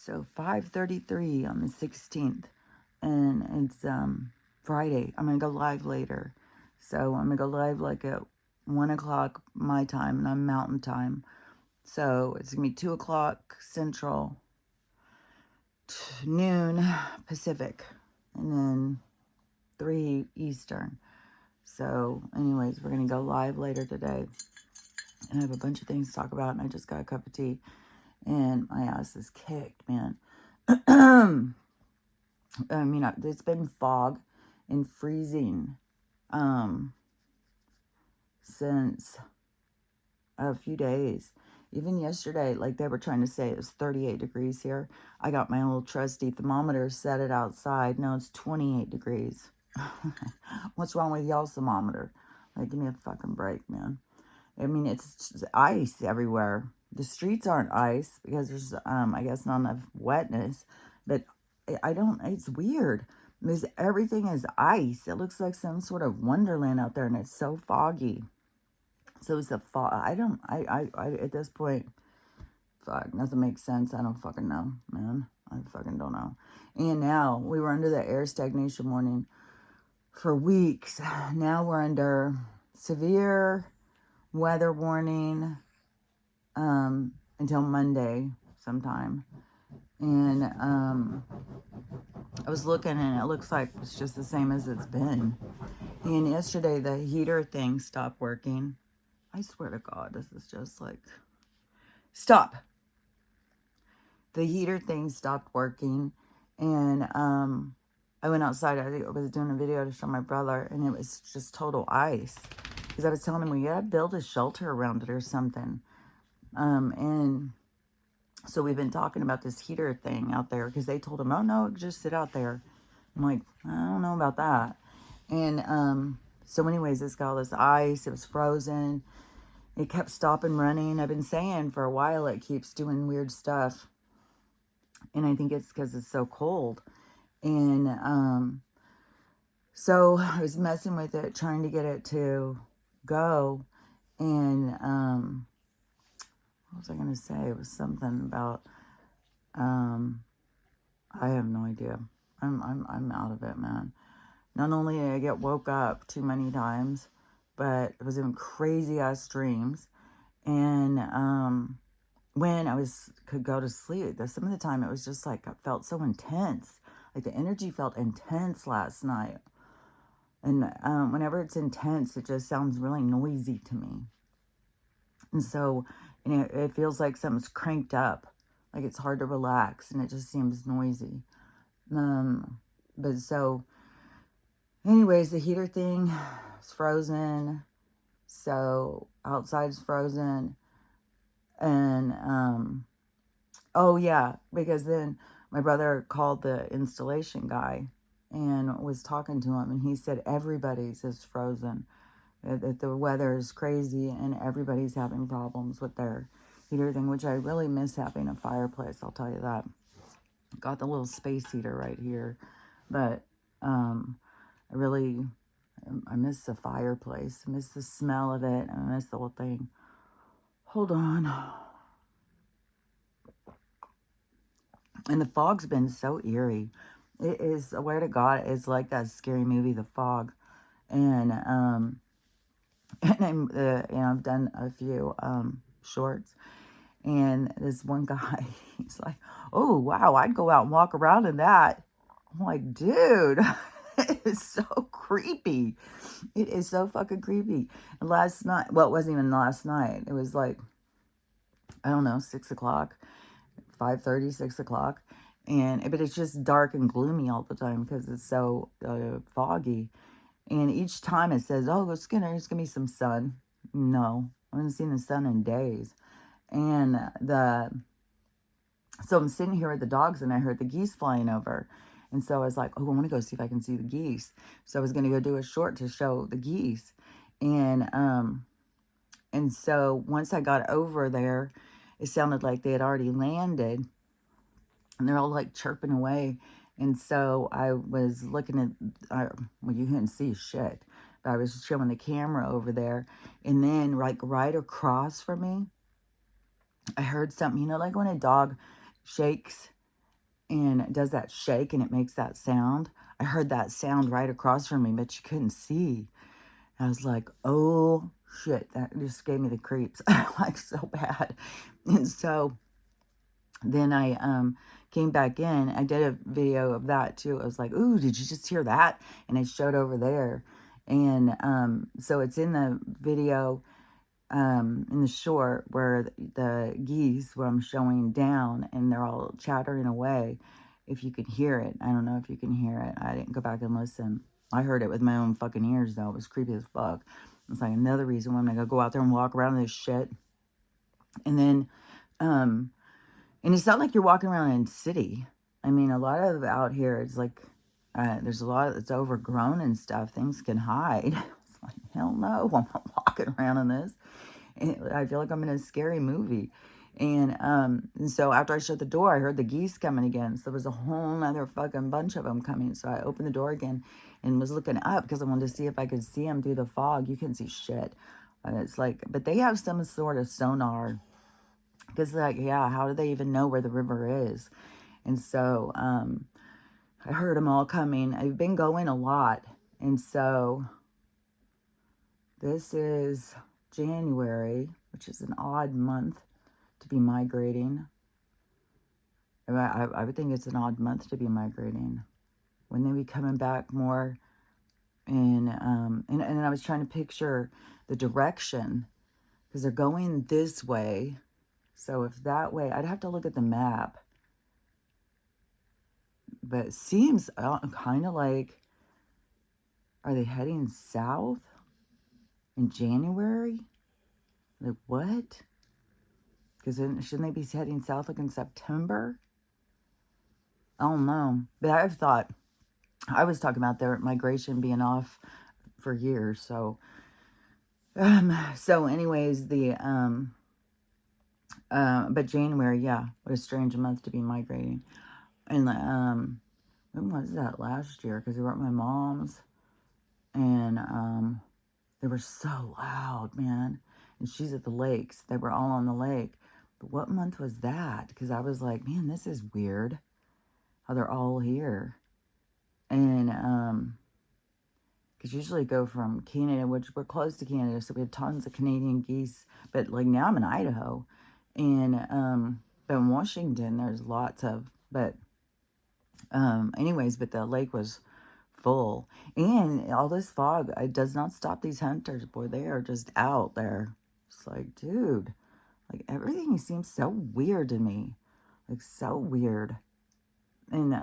So 5:33 on the 16th, and it's Friday. I'm gonna go live later, so I'm gonna go live like at 1 o'clock my time, and I'm Mountain Time. So it's gonna be 2 o'clock Central, noon Pacific, and then 3 Eastern. So, anyways, we're gonna go live later today, and I have a bunch of things to talk about. And I just got a cup of tea, and my ass is kicked, man. I mean, it's been fog and freezing since a few days. Even yesterday, like they were trying to say it was 38 degrees here. I got my old trusty thermometer, set it outside. Now it's 28 degrees. What's wrong with y'all's thermometer? Like, give me a fucking break, man. I mean, it's ice everywhere. The streets aren't ice because there's, I guess, not enough wetness. But it's weird because everything is ice. It looks like some sort of wonderland out there, and it's so foggy. So it's the fog. I at this point, fuck, nothing makes sense. I don't fucking know, man. I fucking don't know. And now we were under the air stagnation warning for weeks. Now we're under severe weather warning until Monday sometime. And I was looking, and it looks like it's just the same as it's been. And yesterday the heater thing stopped working. I swear to God, this is just like, stop. The heater thing stopped working, and I went outside. I was doing a video to show my brother, and it was just total ice. Because I was telling him, we gotta build a shelter around it or something. And so we've been talking about this heater thing out there, because they told him, oh no, just sit out there. I'm like, I don't know about that. And so anyways, it's got all this ice. It was frozen. It kept stopping running. I've been saying for a while it keeps doing weird stuff. And I think it's because it's so cold. And so I was messing with it, trying to get it to go. And what was I going to say? It was something about, I have no idea. I'm out of it, man. Not only did I get woke up too many times, but it was in crazy ass dreams. And when I could go to sleep, some of the time it was just like, it felt so intense. Like the energy felt intense last night. And whenever it's intense, it just sounds really noisy to me. And so, it feels like something's cranked up. Like it's hard to relax, and it just seems noisy. But so, anyways, the heater thing is frozen. So outside's frozen. And oh yeah, because then my brother called the installation guy and was talking to him, and he said everybody's is frozen, that the weather is crazy and everybody's having problems with their heater thing, which I really miss having a fireplace, I'll tell you that. Got the little space heater right here, but I miss the fireplace. I miss the smell of it. I miss the whole thing. Hold on. And the fog's been so eerie. It is, I swear to God, it's like that scary movie, The Fog. And I've done a few shorts. And this one guy, he's like, oh, wow, I'd go out and walk around in that. I'm like, dude, it is so creepy. It is so fucking creepy. And last night, well, it wasn't even last night. It was like, I don't know, 6 o'clock, 5:30, 6 o'clock. But it's just dark and gloomy all the time because it's so foggy. And each time it says, oh, there's going to be some sun. No, I haven't seen the sun in days. And so I'm sitting here with the dogs, and I heard the geese flying over. And so I was like, oh, I want to go see if I can see the geese. So I was going to go do a short to show the geese. And so once I got over there, it sounded like they had already landed. And they're all like chirping away. And so I was looking at, well, you couldn't see shit. But I was showing the camera over there. And then like right across from me, I heard something, like when a dog shakes and it does that shake and it makes that sound. I heard that sound right across from me, but you couldn't see. I was like, oh shit, that just gave me the creeps, like so bad. And so then I came back in. I did a video of that too. I was like, ooh, did you just hear that? And I showed over there. And so it's in the video, in the short, where the geese, where I'm showing down, and they're all chattering away. If you can hear it. I don't know if you can hear it. I didn't go back and listen. I heard it with my own fucking ears, though. It was creepy as fuck. It's like another reason why I'm going to go out there and walk around this shit. And then, and it's not like you're walking around in the city. I mean, a lot of out here, it's like, there's a lot that's overgrown and stuff. Things can hide. It's like, hell no, I'm not walking around in this. And I feel like I'm in a scary movie. And so after I shut the door, I heard the geese coming again. So there was a whole other fucking bunch of them coming. So I opened the door again and was looking up because I wanted to see if I could see them through the fog. You couldn't see shit. It's like, but they have some sort of sonar. Because, like, yeah, how do they even know where the river is? And so I heard them all coming. I've been going a lot. And so this is January, which is an odd month to be migrating. I would think it's an odd month to be migrating. When they be coming back more? And I was trying to picture the direction, because they're going this way. So if that way, I'd have to look at the map. But it seems kind of like, are they heading south in January? Like, what? Because shouldn't they be heading south like in September? I don't know. But I've thought, I was talking about their migration being off for years. So anyways, but January, yeah, what a strange month to be migrating. And when was that? Last year? Because we were at my mom's, and they were so loud, man. And she's at the lakes. They were all on the lake. But what month was that? Because I was like, man, this is weird how they're all here. And because usually go from Canada, which we're close to Canada, so we have tons of Canadian geese. But like now I'm in Idaho, and but in Washington there's lots of. But anyways, but the lake was full, and all this fog, it does not stop these hunters. Boy, they are just out there. It's like, dude, like everything seems so weird to me, like so weird. And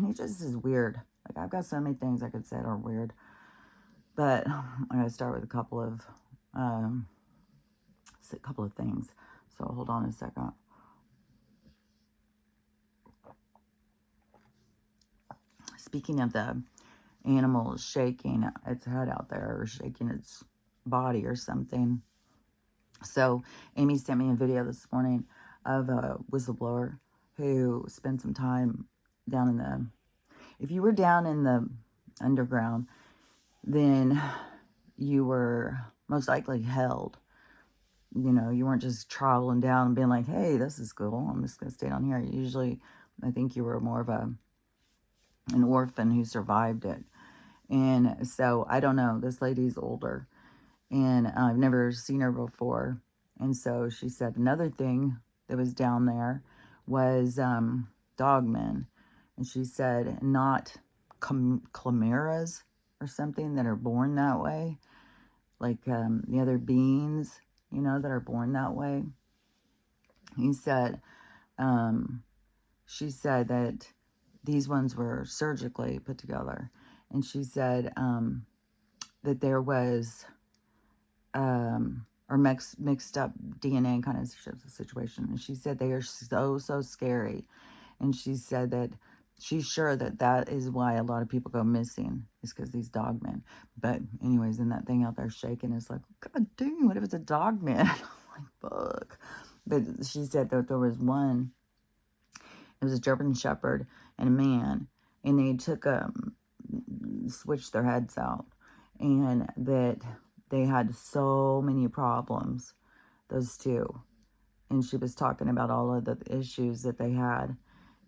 it just is weird. Like, I've got so many things I could say are weird, but I'm gonna start with a couple of things. So hold on a second. Speaking of the animal shaking its head out there, or shaking its body or something. So Amy sent me a video this morning of a whistleblower who spent some time down in the, if you were down in the underground, then you were most likely held. You know, you weren't just traveling down and being like, hey, this is cool, I'm just going to stay down here. Usually, I think you were more of an orphan who survived it. And so, I don't know, this lady's older, and I've never seen her before. And so she said another thing that was down there was dogmen. And she said not chimeras or something that are born that way. Like the other beings, you know, that are born that way. He said, she said that these ones were surgically put together. And she said that there was, or mixed up DNA kind of situation. And she said they are so scary. And she said that she's sure that that is why a lot of people go missing, is because these dogmen. But anyways, in that thing out there shaking, it's like, God dang, what if it's a dogman? I'm like, fuck. But she said that there was one, it was a German Shepherd and a man, and they took switched their heads out, and that they had so many problems, those two. And she was talking about all of the issues that they had.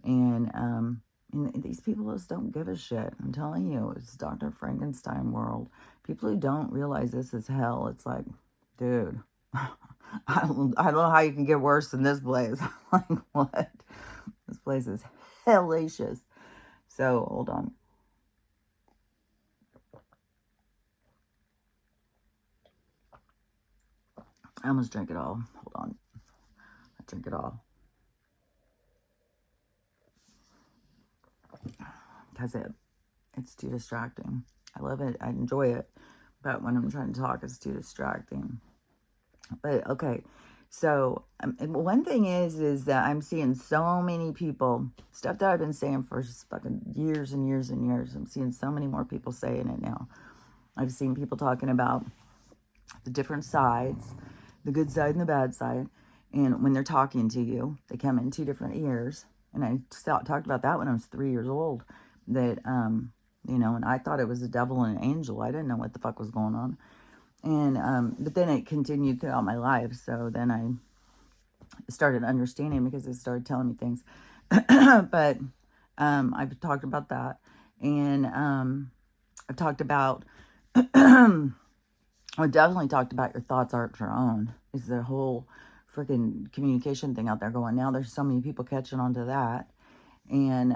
And these people just don't give a shit. I'm telling you, it's Dr. Frankenstein world. People who don't realize this is hell, it's like, dude, I don't know how you can get worse than this place. Like, what? This place is hellacious. So, hold on. I almost drank it all. Hold on. I drink it all. Because it's too distracting. I love it. I enjoy it. But when I'm trying to talk, it's too distracting. But, okay. So, one thing is that I'm seeing so many people, stuff that I've been saying for just fucking years and years and years. I'm seeing so many more people saying it now. I've seen people talking about the different sides, the good side and the bad side. And when they're talking to you, they come in two different ears. And I talked about that when I was 3 years old. That, and I thought it was a devil and an angel. I didn't know what the fuck was going on. And, but then it continued throughout my life. So then I started understanding because it started telling me things. But I've talked about that. And I've talked about, I definitely talked about your thoughts aren't your own. Is the whole freaking communication thing out there going. Now there's so many people catching on to that. And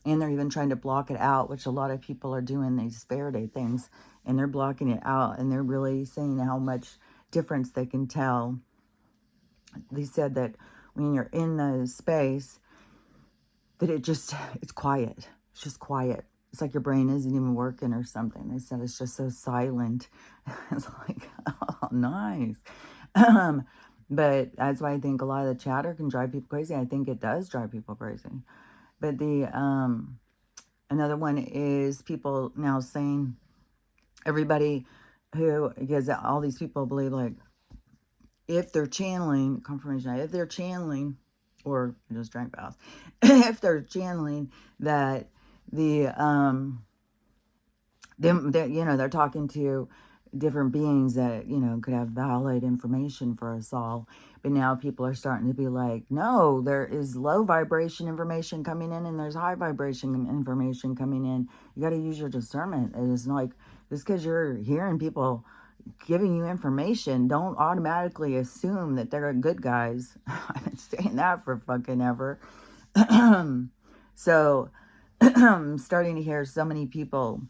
they're even trying to block it out, which a lot of people are doing these Faraday things, and they're blocking it out, and they're really saying how much difference they can tell. They said that when you're in the space, that it's quiet. It's just quiet. It's like your brain isn't even working or something. They said it's just so silent. It's like, oh, nice. But that's why I think a lot of the chatter can drive people crazy. I think it does drive people crazy. But the another one is people now saying everybody who, because all these people believe, like, if they're channeling confirmation, if they're channeling, or just drank fast, if they're channeling that they're talking to different beings that, could have valid information for us all. But now people are starting to be like, no, there is low vibration information coming in and there's high vibration information coming in. You got to use your discernment. It's like, just because you're hearing people giving you information, don't automatically assume that they're good guys. I've been saying that for fucking ever. So I'm starting to hear so many people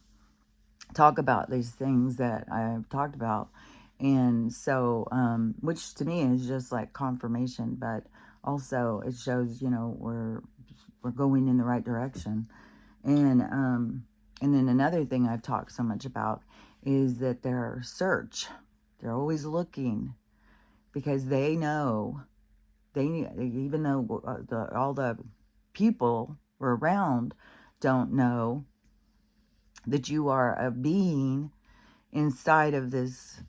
talk about these things that I've talked about. And so, which to me is just like confirmation, but also it shows, we're going in the right direction. And then another thing I've talked so much about is that they're always looking, because they know, even though all the people around don't know that you are a being inside of this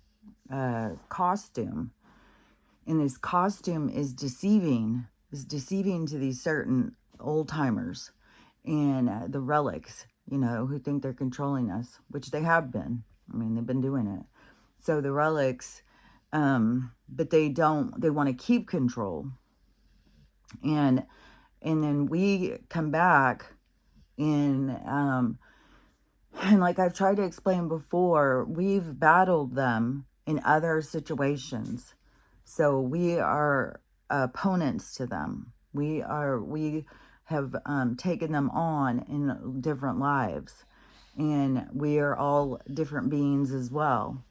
costume. And this costume is deceiving to these certain old timers and the relics, who think they're controlling us, which they have been. I mean, they've been doing it. So the relics, but they want to keep control. And then we come back and like I've tried to explain before, we've battled them in other situations. So we are opponents to them. We have taken them on in different lives. And we are all different beings as well.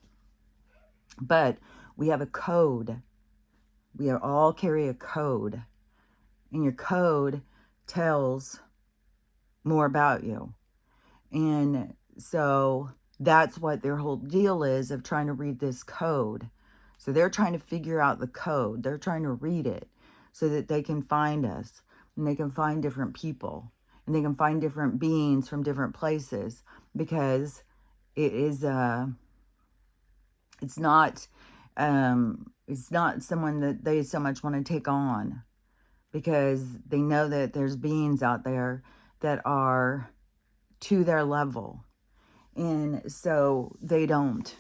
But we have a code. We all carry a code. And your code tells more about you. And so that's what their whole deal is, of trying to read this code. So they're trying to figure out the code. They're trying to read it so that they can find us, and they can find different people, and they can find different beings from different places, because it's not someone that they so much want to take on, because they know that there's beings out there that are to their level. And so they don't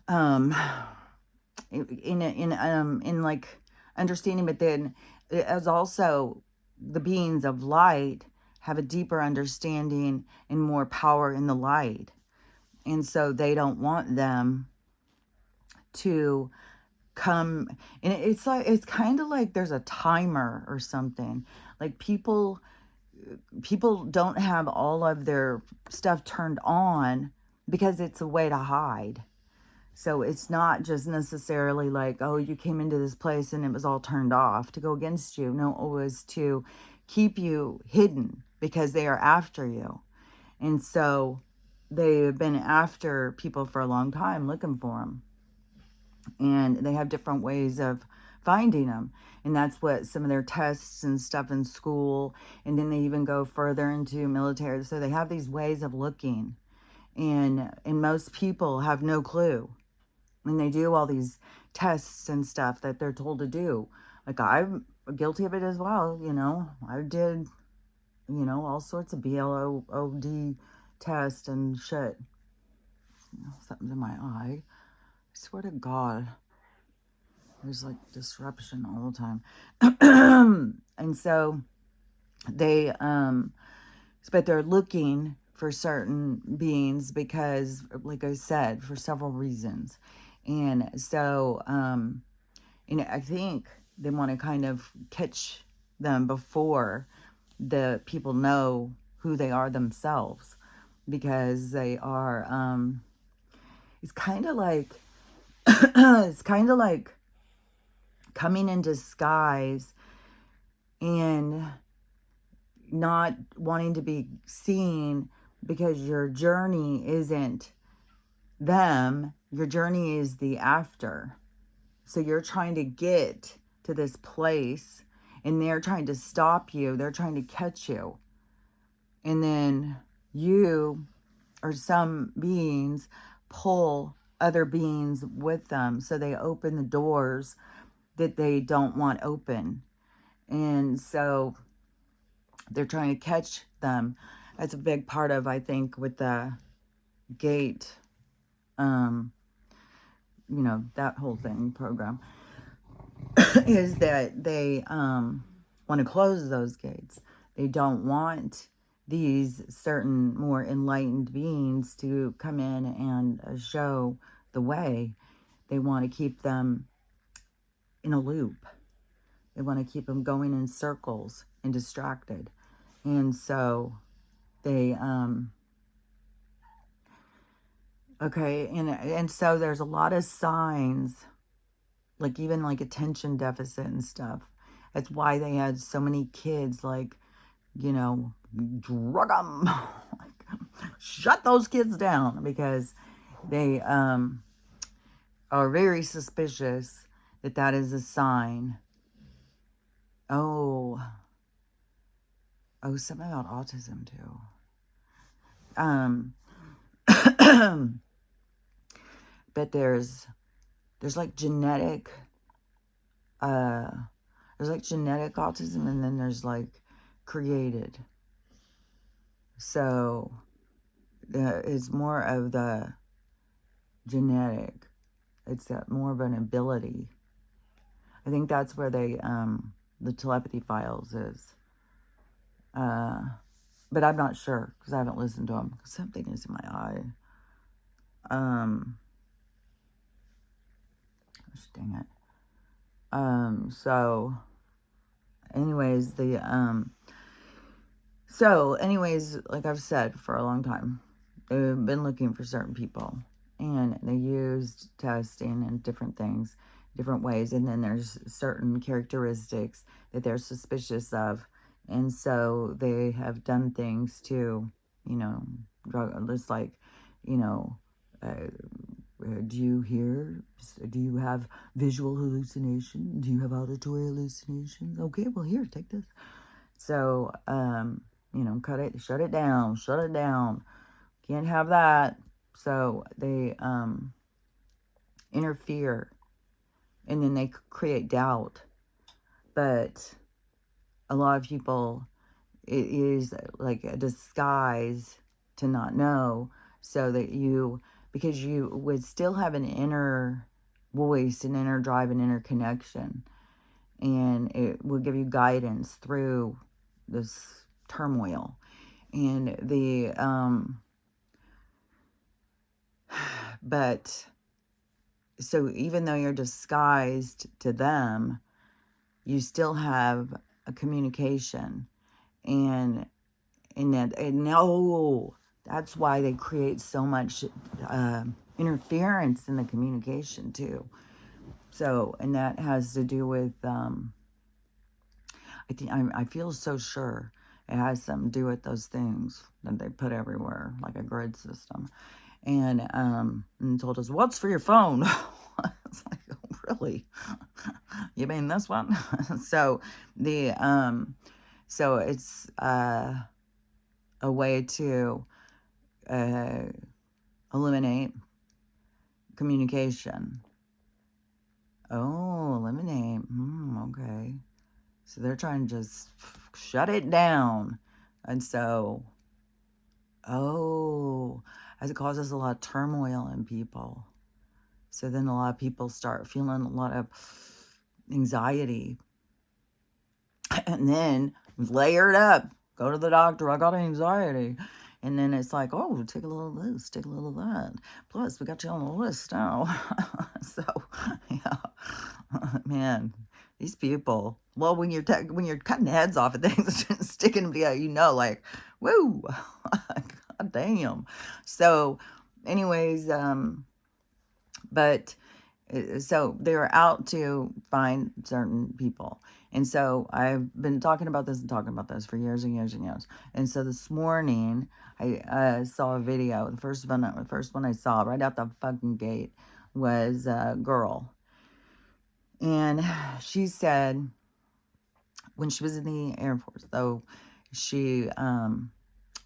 in like understanding. But then as also the beings of light have a deeper understanding and more power in the light. And so they don't want them to come. And it's like, it's kind of like there's a timer or something. Like people don't have all of their stuff turned on because it's a way to hide. So it's not just necessarily like, oh, you came into this place and it was all turned off to go against you. No, it was to keep you hidden because they are after you. And so they have been after people for a long time looking for them. And they have different ways of finding them. And that's what some of their tests and stuff in school. And then they even go further into military. So they have these ways of looking. And most people have no clue. And they do all these tests and stuff that they're told to do. Like, I'm guilty of it as well, you know. I did, you know, all sorts of BLOD tests and shit. You know, something's in my eye. I swear to God. There's like disruption all the time. And so they, but they're looking for certain beings because, like I said, for several reasons. And so, you know, I think they want to kind of catch them before the people know who they are themselves, because they are, it's kind of like, it's kind of like coming in disguise and not wanting to be seen because your journey isn't them. Your journey is the after. So you're trying to get to this place and they're trying to stop you. They're trying to catch you. And then you or some beings pull other beings with them. So they open the doors that they don't want open. And so they're trying to catch them. That's a big part of, I think, with the gate, you know, that whole thing program, is that they want to close those gates. They don't want these certain more enlightened beings to come in and show the way. They want to keep them in a loop. They want to keep them going in circles and distracted. And so they, okay, and so there's a lot of signs, like even like attention deficit and stuff. That's why they had so many kids, like, you know, drug them. Shut those kids down, because they are very suspicious that that is a sign. Oh, something about autism too. But there's like genetic, there's like genetic autism, and then there's like created. So it's more of the genetic. It's more of an ability. I think that's where they, the telepathy files is. But I'm not sure because I haven't listened to them. Something is in my eye. Dang it. So anyways, like I've said for a long time, they've been looking for certain people, and they used testing and different things, different ways. And then there's certain characteristics that they're suspicious of. And so they have done things to, you know, just like, you know, do you hear? Do you have visual hallucination? Do you have auditory hallucinations? Okay, well, here, take this. So, you know, shut it down. Can't have that. So they interfere, and then they create doubt. But a lot of people, it is like a disguise to not know, so that because you would still have an inner voice, an inner drive, an inner connection, and it will give you guidance through this turmoil. And but so even though you're disguised to them, you still have a communication. And no, that's why they create so much interference in the communication too. So, and that has to do with, I feel so sure it has something to do with those things that they put everywhere, like a grid system. And told us, what's for your phone? It's like, oh, really? You mean this one? So so it's a way to eliminate communication. Oh, eliminate. Okay. So they're trying to just shut it down. And so, as it causes a lot of turmoil in people. So then a lot of people start feeling a lot of anxiety. And then layer it up. Go to the doctor. I got anxiety. And then it's like, oh, take a little of this, take a little of that. Plus, we got you on the list now. So, yeah, man, these people. Well, when you're cutting heads off of things, sticking them together, like, woo, god damn. So, anyways, but so they're out to find certain people. And so I've been talking about this for years and years and years. And so this morning I saw a video. The first one I saw right out the fucking gate was a girl. And she said when she was in the Air Force, though, she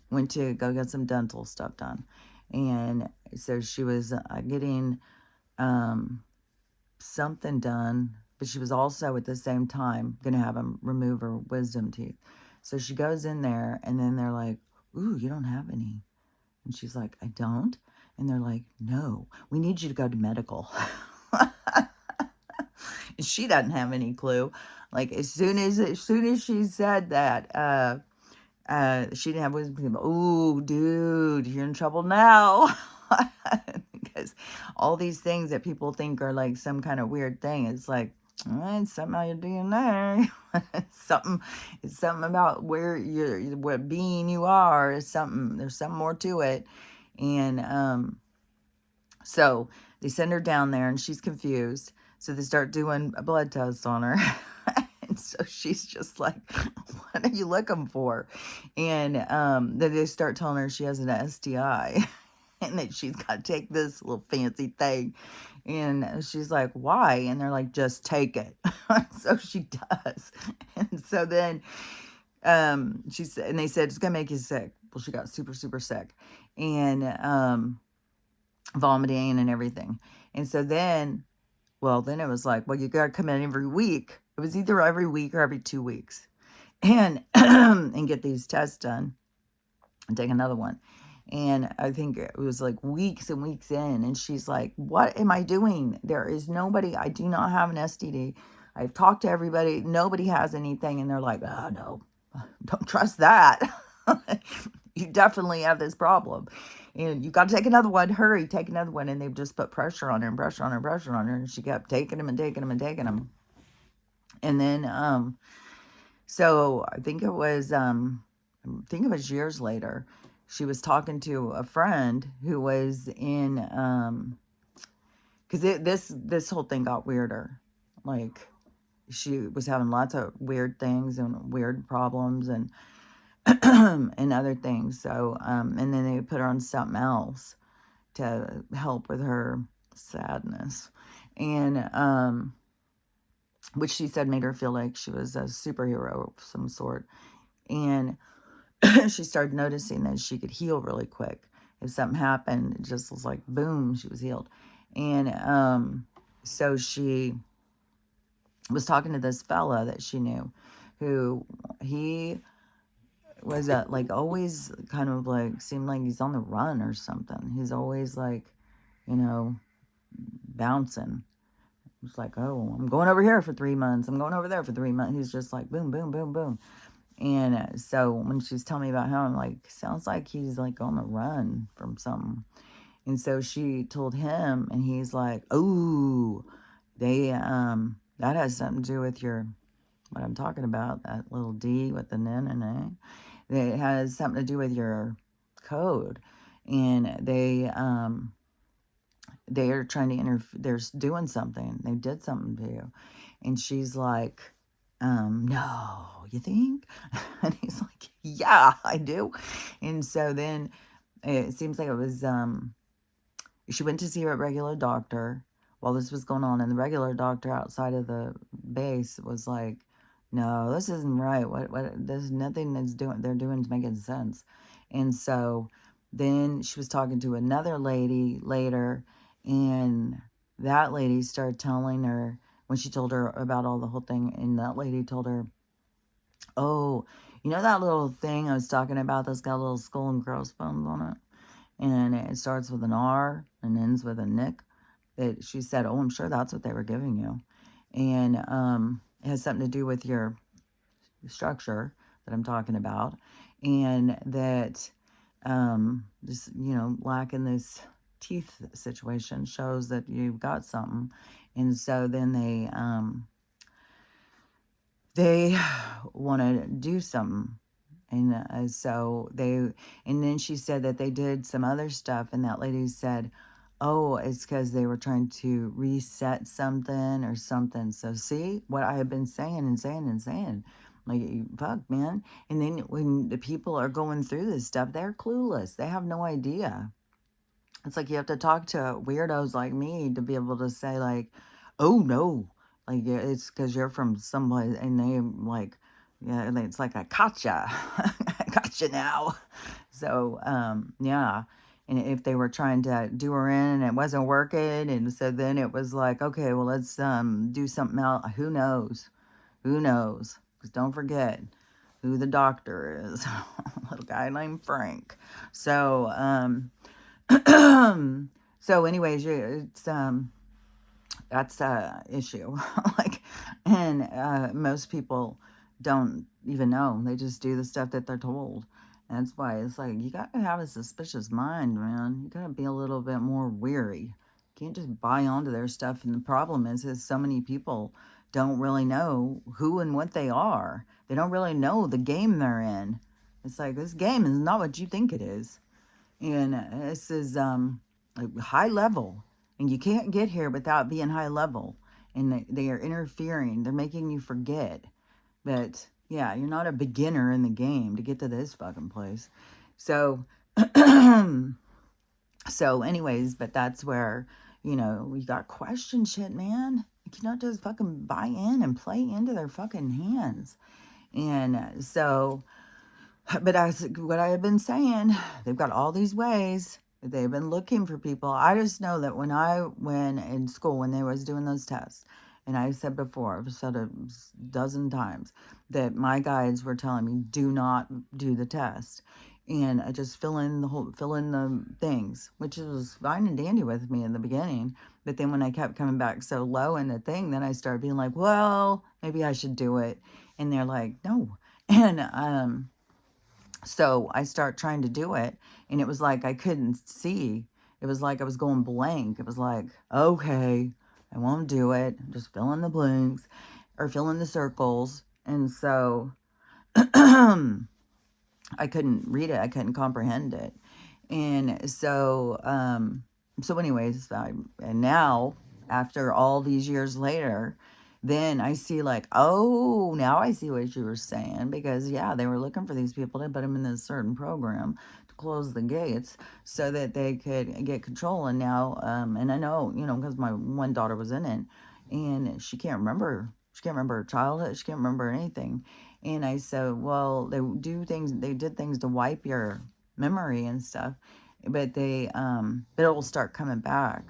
went to go get some dental stuff done. And so she was getting something done, but she was also at the same time going to have them remove her wisdom teeth. So she goes in there, and then they're like, ooh, you don't have any. And she's like, I don't. And they're like, no, we need you to go to medical. And she doesn't have any clue. Like, as soon as she said that, she didn't have wisdom teeth. Ooh, dude, you're in trouble now. Because all these things that people think are like some kind of weird thing, it's like, it's something about your DNA. It's something about what being you are. There's something more to it. And so they send her down there, and she's confused. So they start doing a blood test on her. And so she's just like, what are you looking for? And then they start telling her she has an STI. And that she's got to take this little fancy thing. And she's like, why? And they're like, just take it. So she does. And so then and they said, it's going to make you sick. Well, she got super, super sick. And vomiting and everything. And so then it was like, well, you got to come in every week. It was either every week or every 2 weeks. And and get these tests done and take another one. And I think it was like weeks and weeks in. And she's like, what am I doing? There is nobody. I do not have an STD. I've talked to everybody. Nobody has anything. And they're like, oh, no, don't trust that. You definitely have this problem. And you got to take another one. Hurry, take another one. And they've just put pressure on her and pressure on her and pressure on her. And she kept taking them and taking them and taking them. And then, so I think it was years later. She was talking to a friend who was in, because this whole thing got weirder. Like, she was having lots of weird things and weird problems and and other things. So, and then they put her on something else to help with her sadness, and which she said made her feel like she was a superhero of some sort, and she started noticing that she could heal really quick. If something happened, it just was like, boom, she was healed. And so she was talking to this fella that she knew, who he was like always kind of like, seemed like he's on the run or something. He's always like, bouncing. It's like, oh, I'm going over here for 3 months. I'm going over there for 3 months. He's just like, boom, boom, boom, boom. And so when she was telling me about him, I'm like, sounds like he's like on the run from something. And so she told him, and he's like, oh, that has something to do with your, what I'm talking about, that little D with the N and A. It has something to do with your code. And they are trying to they're doing something. They did something to you. And she's like, no, you think? And he's like, yeah, I do. And so then it seems like it was, she went to see her regular doctor while this was going on. And the regular doctor outside of the base was like, no, this isn't right. There's nothing they're doing to make it sense. And so then she was talking to another lady later, and that lady started telling her, when she told her about all the whole thing, and that lady told her, oh, you know that little thing I was talking about that's got a little skull and crossbones on it? And it starts with an R and ends with a Nick. That she said, oh, I'm sure that's what they were giving you. And it has something to do with your structure that I'm talking about. And that just, lacking this teeth situation shows that you've got something. And so then they want to do something. And and then she said that they did some other stuff, and that lady said, oh, it's because they were trying to reset something or something. So see what I have been saying and saying and saying. Like, fuck, man. And then when the people are going through this stuff, they're clueless. They have no idea. It's like you have to talk to weirdos like me to be able to say, like, oh, no. Like, yeah, it's because you're from someplace, and they, like, yeah, and it's like, I gotcha. I gotcha now. So, yeah. And if they were trying to do her in and it wasn't working, and so then it was like, okay, well, let's do something else. Who knows? Who knows? Because don't forget who the doctor is. A little guy named Frank. So, so anyways, it's that's a issue. Like, and most people don't even know. They just do the stuff that they're told. And that's why it's like you gotta have a suspicious mind, man. You gotta be a little bit more weary. You can't just buy onto their stuff. And the problem is so many people don't really know who and what they are. They don't really know the game they're in. It's like, this game is not what you think it is. And this is like high level, and you can't get here without being high level. And they are interfering. They're making you forget. But yeah, you're not a beginner in the game to get to this fucking place. So, so anyways, but that's where, we got question shit, man. You cannot just fucking buy in and play into their fucking hands. And so, but as what I have been saying, they've got all these ways. They've been looking for people. I just know that when I went in school, when they was doing those tests, and I said before, I've said it a dozen times, that my guides were telling me, do not do the test. And I just fill in the things, which was fine and dandy with me in the beginning. But then when I kept coming back so low in the thing, then I started being like, well, maybe I should do it. And they're like, no. And so I start trying to do it, and it was like I couldn't see. It was like I was going blank. It was like, okay, I won't do it. Just fill in the blanks or fill in the circles. And so I couldn't read it. I couldn't comprehend it. And so anyways, and now after all these years later, then I see like, oh, now I see what you were saying, because yeah, they were looking for these people to put them in this certain program to close the gates so that they could get control. And now, and I know, because my one daughter was in it, and she can't remember. She can't remember her childhood. She can't remember anything. And I said, well, they did things to wipe your memory and stuff, but but it will start coming back.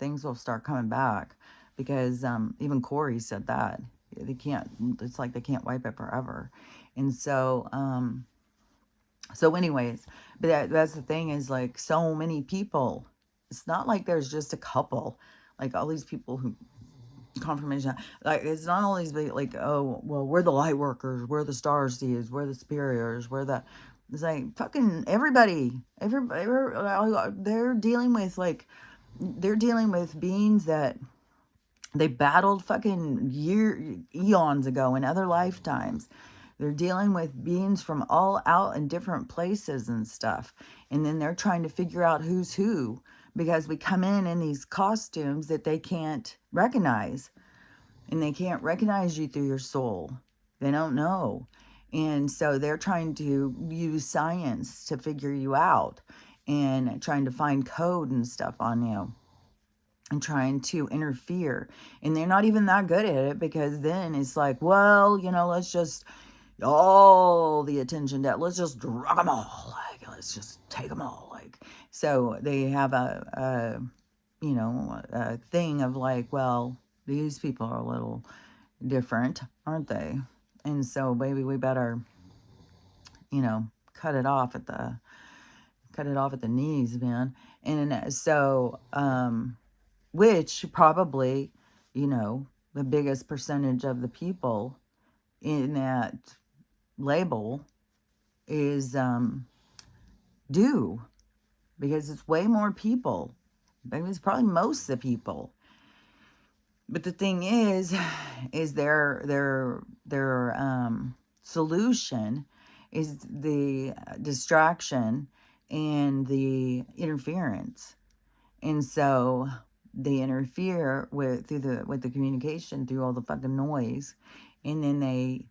Things will start coming back, because even Corey said that they can't. It's like they can't wipe it forever. And so anyways, but that's the thing, is like, so many people. It's not like there's just a couple, like all these people who confirmation. Like, it's not always like, oh, well, we're the light workers, we're the star seeds, we're the superiors, we're the. It's like fucking everybody, they're dealing with like, they're dealing with beings that they battled fucking eons ago in other lifetimes. They're dealing with beings from all out in different places and stuff. And then they're trying to figure out who's who, because we come in these costumes that they can't recognize. And they can't recognize you through your soul. They don't know. And so they're trying to use science to figure you out and trying to find code and stuff on you and trying to interfere. And they're not even that good at it, because then it's like, well, let's just all the attention that let's just drug them all, like let's just take them all, like. So they have a thing of like, well, these people are a little different, aren't they? And so maybe we better, cut it off at the knees, man. And so which probably, the biggest percentage of the people in that label is do, because it's way more people. I mean, it's probably most of the people. But the thing is their solution is the distraction and the interference. And so they interfere with the communication through all the fucking noise, and then they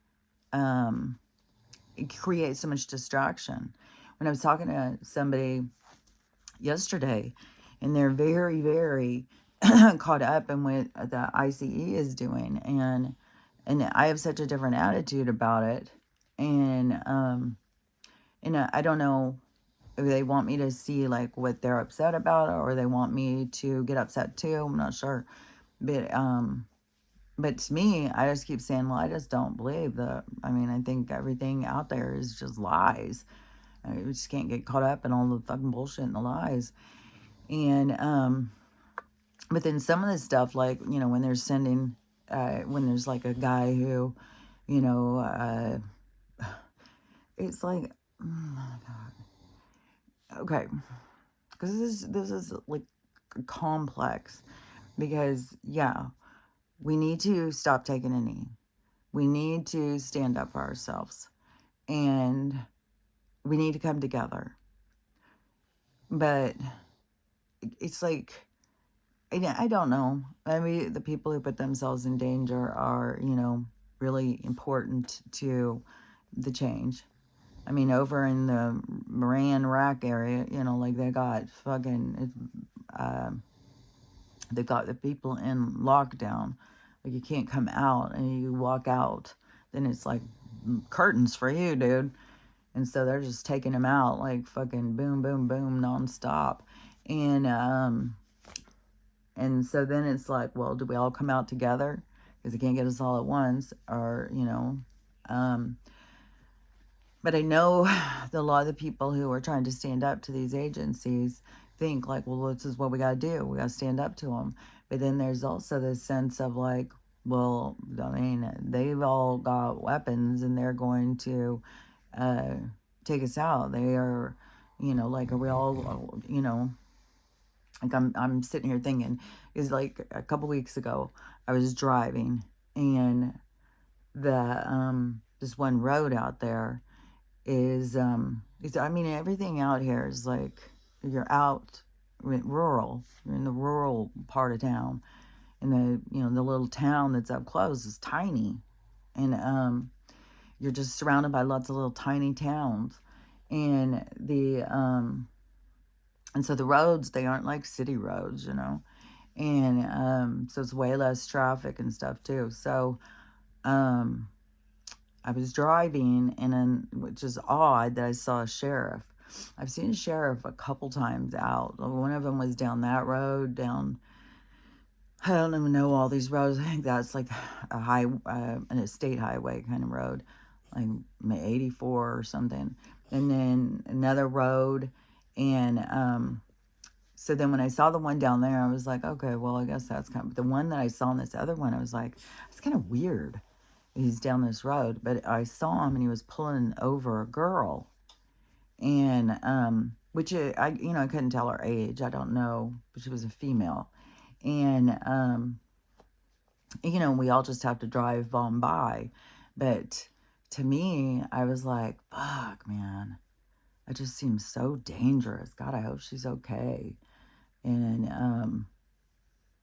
it creates so much distraction. When I was talking to somebody yesterday, and they're very, very caught up in what the ICE is doing, and I have such a different attitude about it, and I don't know if they want me to see like what they're upset about, or they want me to get upset too. I'm not sure, but to me, I just keep saying, well, I just don't believe I think everything out there is just lies. We just can't get caught up in all the fucking bullshit and the lies. And but then some of this stuff, like, when they're sending, when there's like a guy who, it's like, oh my God. Okay. Because this is like complex, because, yeah, we need to stop taking a knee. We need to stand up for ourselves, and we need to come together. But it's like, I don't know. I mean, the people who put themselves in danger are, really important to the change. I mean, over in the Moran, Iraq area, like they got fucking, they got the people in lockdown. Like, you can't come out, and you walk out, then it's like curtains for you, dude. And so they're just taking them out like fucking boom, boom, boom, nonstop. And so then it's like, well, do we all come out together? Because they can't get us all at once, or, but I know that a lot of the people who are trying to stand up to these agencies think like, well, this is what we got to do. We got to stand up to them. But then there's also this sense of like, well, I mean, they've all got weapons, and they're going to take us out. They are, like, are we all, like, I'm sitting here thinking, is like a couple weeks ago, I was driving, and this one road out there is, I mean, everything out here is like, you're out rural, you're in the rural part of town, and the little town that's up close is tiny, and you're just surrounded by lots of little tiny towns, and and so the roads, they aren't like city roads, and so it's way less traffic and stuff too. So I was driving, and then, which is odd that I saw a sheriff. I've seen a sheriff a couple times out. One of them was down that road, I don't even know all these roads. I think that's like a state highway kind of road, like 84 or something. And then another road, and So then when I saw the one down there, I was like, okay, well, I guess that's kind of, the one that I saw in this other one, I was like, it's kind of weird. He's down this road, but I saw him and he was pulling over a girl. And, which I couldn't tell her age. I don't know, but she was a female. And, we all just have to drive on by. But to me, I was like, fuck, man. It just seems so dangerous. God, I hope she's okay. And, I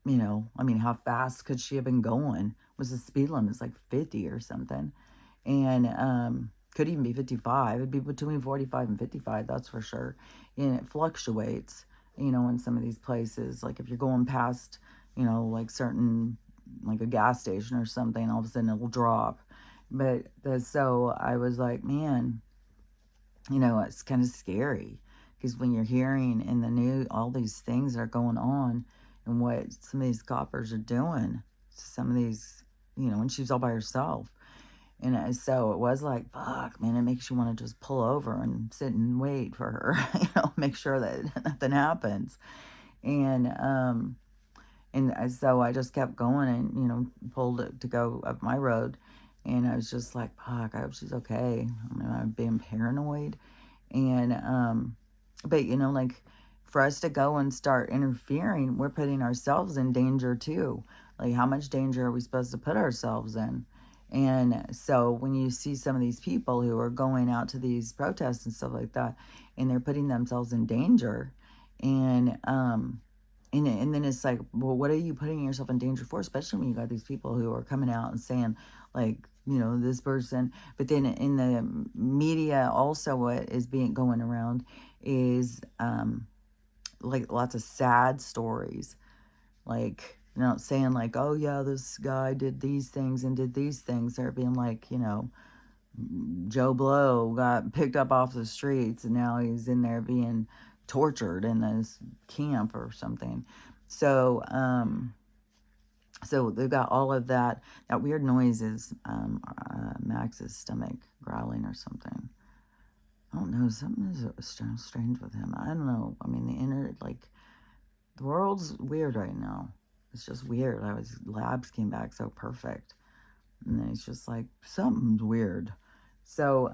mean, how fast could she have been going? Was the speed limit? It's like 50 or something. And, could even be 55. It'd be between 45 and 55, that's for sure. And it fluctuates, in some of these places. Like if you're going past, like certain, like a gas station or something, all of a sudden it will drop. But so I was like, man, it's kind of scary because when you're hearing in the news all these things that are going on and what some of these coppers are doing, some of these, and she was all by herself. And so it was like, fuck, man, it makes you want to just pull over and sit and wait for her, make sure that nothing happens. And so I just kept going and, pulled it to go up my road. And I was just like, fuck, I hope she's okay. I mean, I'm being paranoid. And, but, like, for us to go and start interfering, we're putting ourselves in danger too. Like, how much danger are we supposed to put ourselves in? And so when you see some of these people who are going out to these protests and stuff like that, and they're putting themselves in danger, and then it's like, well, what are you putting yourself in danger for? Especially when you got these people who are coming out and saying, like, this person. But then in the media, also, what is going around is like lots of sad stories, like, saying like, oh yeah, this guy did these things and did these things. They're being like, Joe Blow got picked up off the streets and now he's in there being tortured in this camp or something. So, so they've got all of that weird noise is Max's stomach growling or something. I don't know, something is strange with him. I don't know. I mean, the world's weird right now. It's just weird. His labs came back so perfect. And then it's just like, something's weird. So,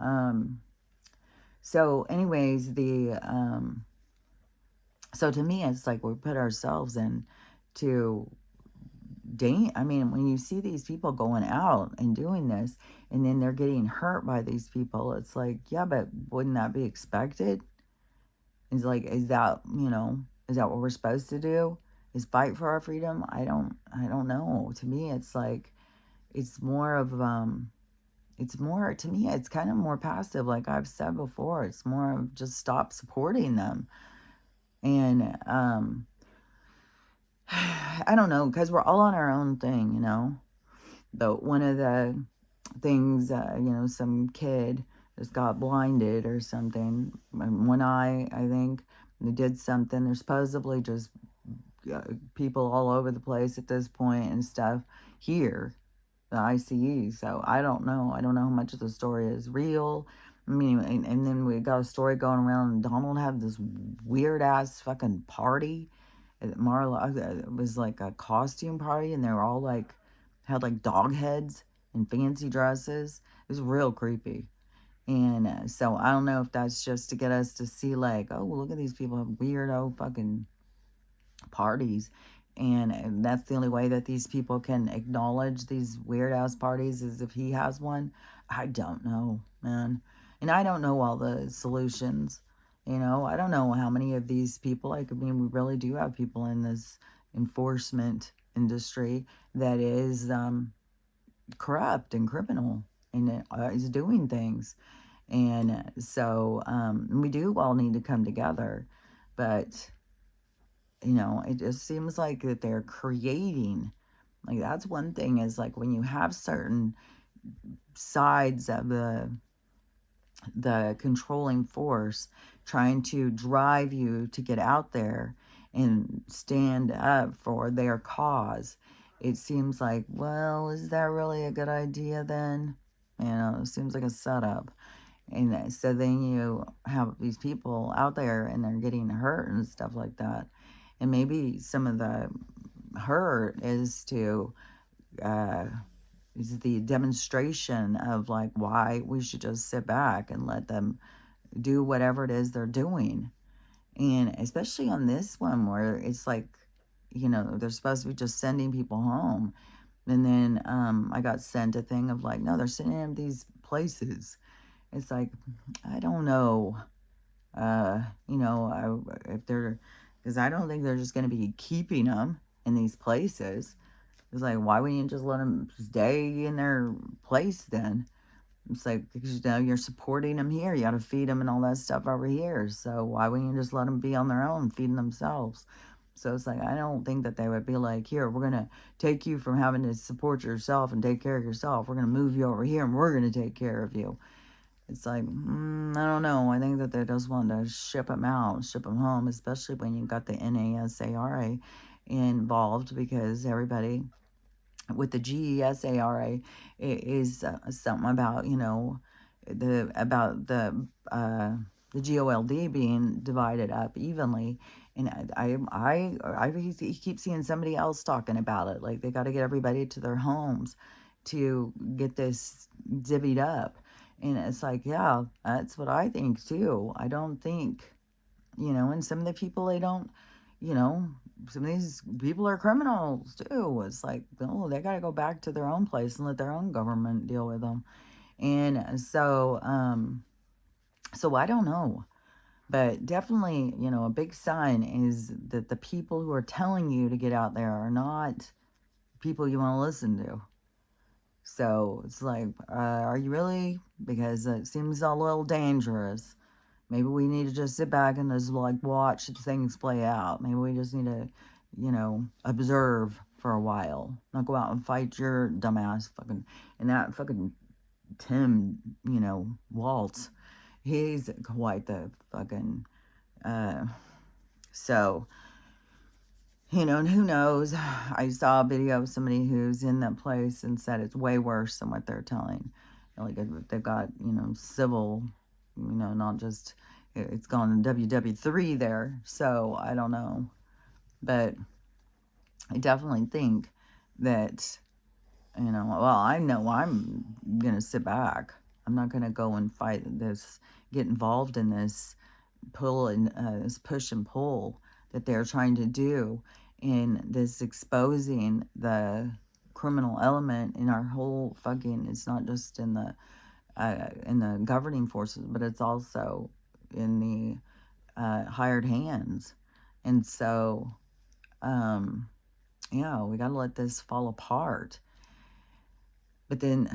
anyways, so to me, it's like we put ourselves in to I mean, when you see these people going out and doing this, and then they're getting hurt by these people, it's like, yeah, but wouldn't that be expected? It's like, is that what we're supposed to do? Is fight for our freedom? I don't know. To me, it's like, it's more of, to me, it's kind of more passive. Like I've said before, it's more of just stop supporting them. And, I don't know, because we're all on our own thing, But one of the things, some kid just got blinded or something. One eye, I think. They did something. They're supposedly just people all over the place at this point and stuff here, the ICE. So I don't know. I don't know how much of the story is real. I mean, and then we got a story going around, and Donald had this weird ass fucking party at Mar-a-Lago. It was like a costume party, and they were all like, had like dog heads and fancy dresses. It was real creepy. And so I don't know if that's just to get us to see like, oh, look at these people have weirdo fucking parties. And that's the only way that these people can acknowledge these weird ass parties is if he has one. I don't know, man. And I don't know all the solutions. I don't know how many of these people, like, I mean, we really do have people in this enforcement industry that is corrupt and criminal and is doing things. And so we do all need to come together. But, it just seems like that they're creating, like, that's one thing is like when you have certain sides of the controlling force trying to drive you to get out there and stand up for their cause, it seems like, well, is that really a good idea then? It seems like a setup. And so then you have these people out there and they're getting hurt and stuff like that. And maybe some of the hurt uh, is the demonstration of like why we should just sit back and let them do whatever it is they're doing. And especially on this one where it's like, they're supposed to be just sending people home. And then I got sent a thing of like, no, they're sending them these places. It's like, I don't know, if they're, because I don't think they're just going to be keeping them in these places. It's like, why wouldn't you just let them stay in their place then? It's like, because you're supporting them here. You got to feed them and all that stuff over here. So why wouldn't you just let them be on their own, feeding themselves? So it's like, I don't think that they would be like, here, we're going to take you from having to support yourself and take care of yourself. We're going to move you over here and we're going to take care of you. It's like, I don't know. I think that they just want to ship them out, ship them home, especially when you got the NASARA involved, because everybody with the GESARA is something about, the GOLD being divided up evenly. And I keep seeing somebody else talking about it. Like they got to get everybody to their homes to get this divvied up. And it's like, yeah, that's what I think too. I don't think, and some of the people, they don't, you know, some of these people are criminals too. It's like, oh, they got to go back to their own place and let their own government deal with them. And so I don't know. But definitely, a big sign is that the people who are telling you to get out there are not people you want to listen to. So it's like, are you really? Because it seems a little dangerous. Maybe we need to just sit back and just like watch things play out. Maybe we just need to, observe for a while. Not go out and fight your dumbass fucking, and that fucking Tim, Waltz. He's quite the fucking, so, and who knows? I saw a video of somebody who's in that place and said it's way worse than what they're telling. Like they've got, civil, not just, it's gone WW3 there. So I don't know. But I definitely think that, well, I know I'm going to sit back. I'm not going to go and fight this, get involved in this this push and pull that they're trying to do in this exposing the criminal element in our whole fucking, it's not just in the governing forces, but it's also in the hired hands. And so we got to let this fall apart. But then,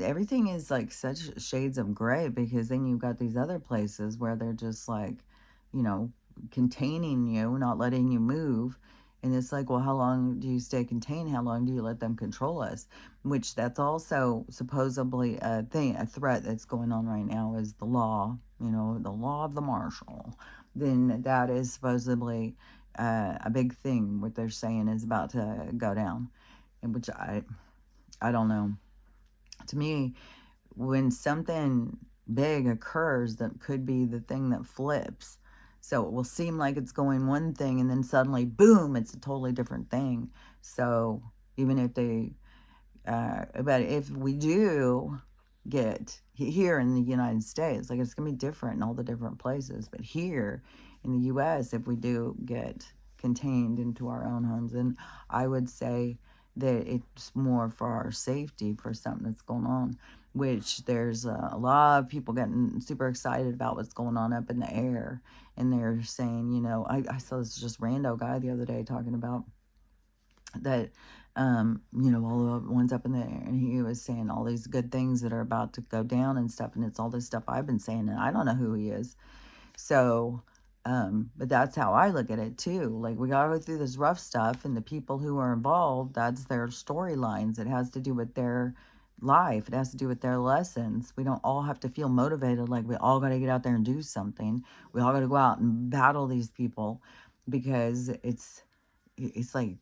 everything is like such shades of gray, because then you've got these other places where they're just like, containing you, not letting you move. And it's like, well, how long do you stay contained? How long do you let them control us? Which that's also supposedly a threat that's going on right now is the law, the law of the marshal. Then that is supposedly a big thing, what they're saying is about to go down. And which I don't know. To me, when something big occurs, that could be the thing that flips. So it will seem like it's going one thing, and then suddenly, boom, it's a totally different thing. So even if but if we do get here in the United States, like it's going to be different in all the different places. But here in the U.S., if we do get contained into our own homes, then I would say that it's more for our safety, for something that's going on, which there's a lot of people getting super excited about what's going on up in the air. And they're saying, I saw this just rando guy the other day talking about that, all the ones up in the air, and he was saying all these good things that are about to go down and stuff, and it's all this stuff I've been saying, and I don't know who he is. So, but that's how I look at it too. Like, we gotta go through this rough stuff, and the people who are involved, that's their storylines. It has to do with their life. It has to do with their lessons. We don't all have to feel motivated like we all got to get out there and do something. We all got to go out and battle these people, because it's like,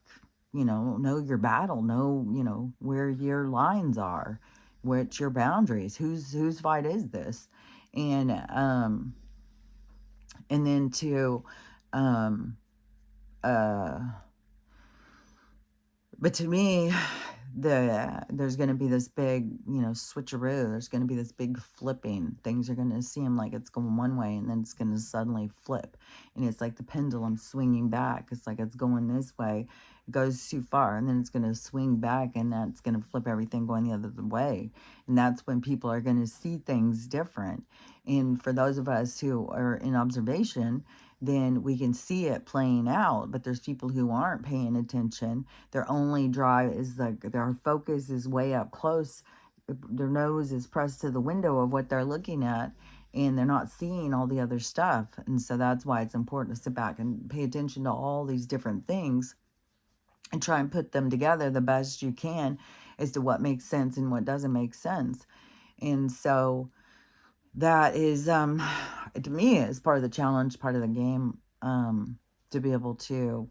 know your battle, know, where your lines are. what's your boundaries? Whose fight is this? And then to um uh but to me, there's going to be this big, switcheroo. There's going to be this big flipping. Things are going to seem like it's going one way, and then it's going to suddenly flip. And it's like the pendulum swinging back. It's like it's going this way. It goes too far, and then it's going to swing back, and that's going to flip everything going the other way. And that's when people are going to see things different. And for those of us who are in observation, then we can see it playing out. But there's people who aren't paying attention. Their only drive is their focus is way up close. Their nose is pressed to the window of what they're looking at, and they're not seeing all the other stuff. And so that's why it's important to sit back and pay attention to all these different things and try and put them together the best you can as to what makes sense and what doesn't make sense. And so that is, to me, is part of the challenge, part of the game, to be able to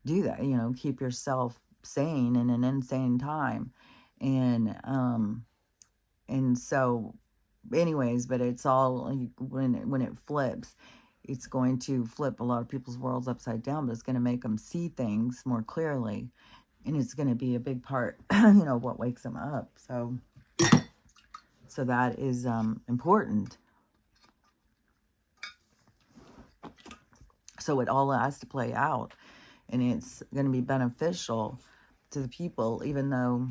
do that, keep yourself sane in an insane time. And so anyways, but it's all like, when it flips, it's going to flip a lot of people's worlds upside down, but it's going to make them see things more clearly. And it's going to be a big part, what wakes them up. So that is important. So it all has to play out, and it's going to be beneficial to the people, even though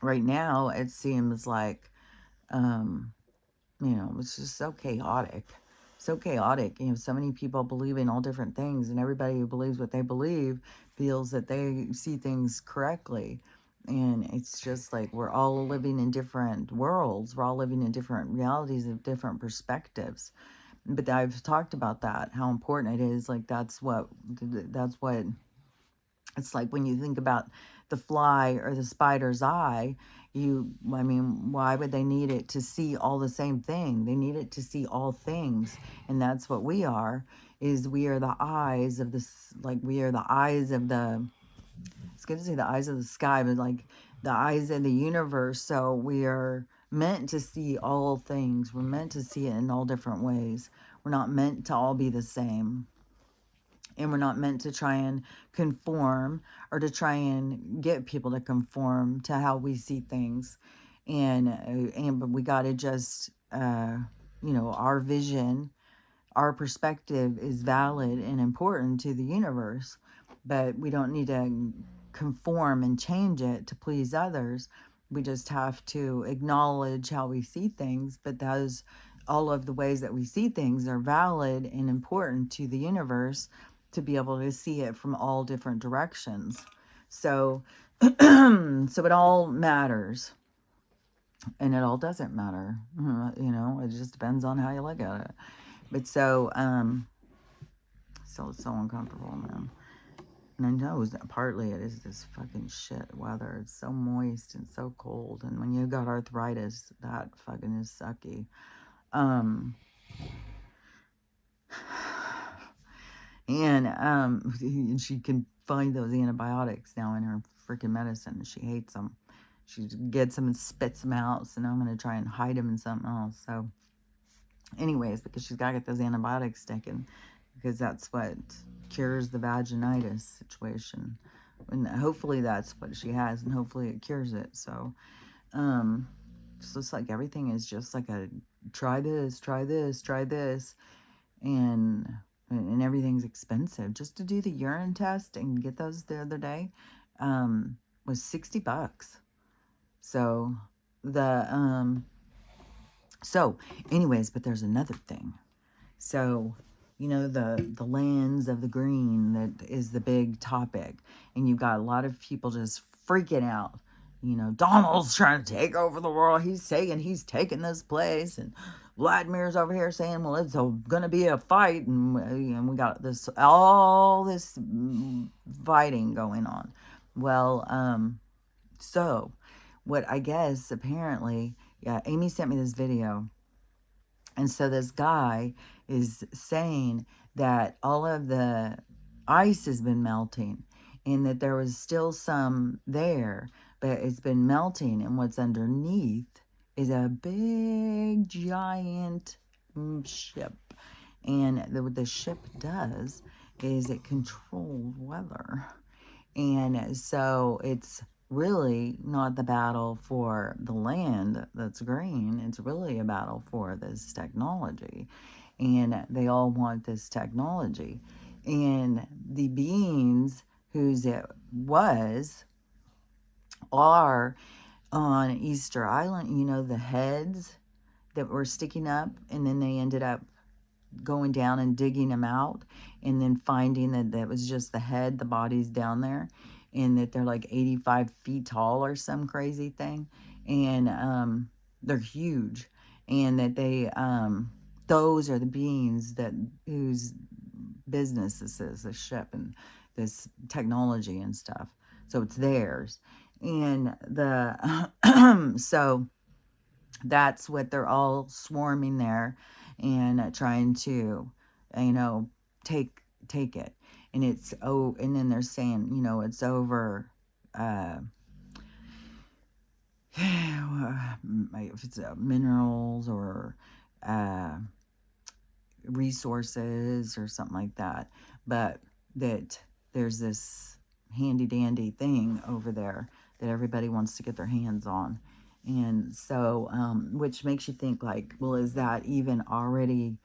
right now it seems like, it's just so chaotic. So chaotic. So many people believing all different things, and everybody who believes what they believe feels that they see things correctly. And it's just like we're all living in different worlds. We're all living in different realities of different perspectives. But I've talked about that, how important it is. Like that's what it's like when you think about the fly or the spider's eye. Why would they need it to see all the same thing? They need it to see all things. And that's what we are, is we are the eyes of this, like we are the eyes of the, it's good to say the eyes of the sky, but like the eyes of the universe. So we are meant to see all things. We're meant to see it in all different ways. We're not meant to all be the same. And we're not meant to try and conform or to try and get people to conform to how we see things. But we got to just, our vision, our perspective is valid and important to the universe, but we don't need to conform and change it to please others. We just have to acknowledge how we see things, but all of the ways that we see things are valid and important to the universe to be able to see it from all different directions. So, so it all matters, and it all doesn't matter. It just depends on how you look at it. But it's so uncomfortable, man. And I know that partly it is this fucking shit weather. It's so moist and so cold. And when you got arthritis, that fucking is sucky. And she can find those antibiotics now in her freaking medicine. She hates them. She gets them and spits them out. So now I'm going to try and hide them in something else. So anyways, because she's got to get those antibiotics taken, because that's what cures the vaginitis situation. And hopefully that's what she has, and hopefully it cures it. So it's like everything is just like a try this, and everything's expensive. Just to do the urine test and get those the other day was $60. So anyways, but there's another thing. So the lands of the green, that is the big topic, and you've got a lot of people just freaking out. Donald's trying to take over the world. He's taking this place, and Vladimir's over here saying, well, it's gonna be a fight, and we got all this fighting going on. Well, so what I guess apparently, yeah, Amy sent me this video, and so this guy is saying that all of the ice has been melting, and that there was still some there, but it's been melting, and what's underneath is a big giant ship. And what the ship does is it controls weather. And so it's really not the battle for the land that's green. It's really a battle for this technology. And they all want this technology. And the beings whose it was are on Easter Island, you know, the heads that were sticking up, and then they ended up going down and digging them out, and then finding that that was just the head, the body's down there, and that they're like 85 feet tall or some crazy thing, and they're huge, and that they those are the beings that whose business this is, this ship and this technology and stuff. So it's theirs, and the so that's what they're all swarming there and trying to, you know, take it. And it's, oh, and then they're saying, you know, it's over if it's minerals or resources or something like that, but that there's this handy dandy thing over there that everybody wants to get their hands on. And so, which makes you think like, well, is that even already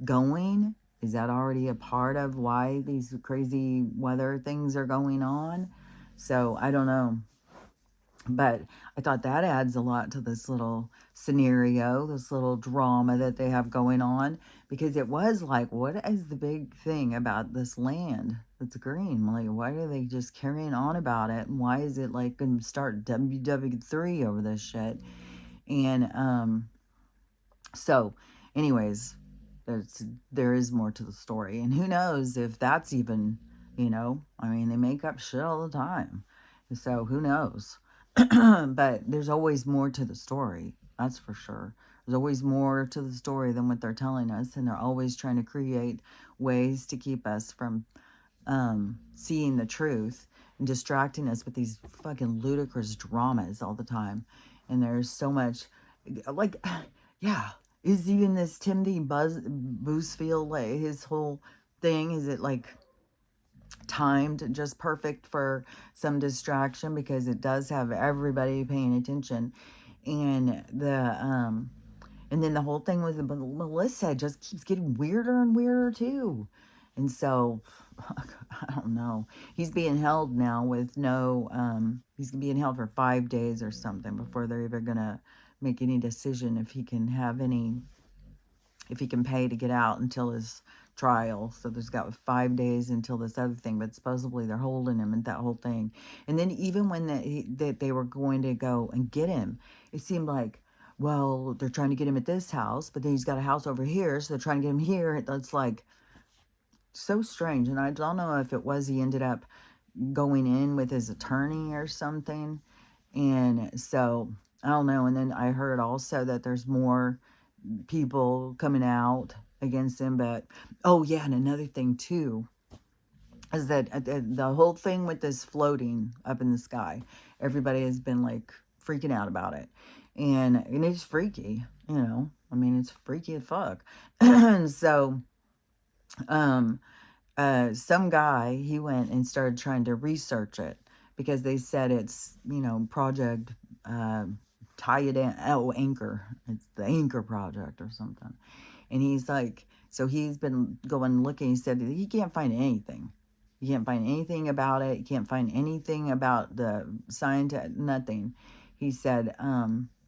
going? Is that already a part of why these crazy weather things are going on? So I don't know. But I thought that adds a lot to this little scenario, this little drama that they have going on, because it was like, what is the big thing about this land that's green? Like, why are they just carrying on about it? And why is it like going to start WW3 over this shit? And so, anyways, there is more to the story, and who knows if that's even, you know, I mean, they make up shit all the time, so who knows. But there's always more to the story, that's for sure. There's always more to the story than what they're telling us, and they're always trying to create ways to keep us from seeing the truth and distracting us with these fucking ludicrous dramas all the time. And there's so much, like, yeah, is even this Timothy Busfield, like, his whole thing, is it like timed just perfect for some distraction, because it does have everybody paying attention. And and then the whole thing with Melissa just keeps getting weirder and weirder too. And so I don't know, he's being held now with no he's being held for 5 days or something before they're even gonna make any decision if he can have any, if he can pay to get out until his trial. So there's got 5 days until this other thing, but supposedly they're holding him and that whole thing. And then even when that they were going to go and get him, it seemed like, well, they're trying to get him at this house, but then he's got a house over here, so they're trying to get him here. That's like so strange. And I don't know if it was he ended up going in with his attorney or something. And so I don't know. And then I heard also that there's more people coming out against him. But oh yeah, and another thing too is that the whole thing with this floating up in the sky, everybody has been like freaking out about it, and it's freaky, you know, I mean, it's freaky as fuck. And so some guy, he went and started trying to research it, because they said it's, you know, project tie it in, oh, anchor, it's the Anchor Project or something. And he's like, so he's been going looking, he said he can't find anything. You can't find anything about it. You can't find anything about the science, nothing. He said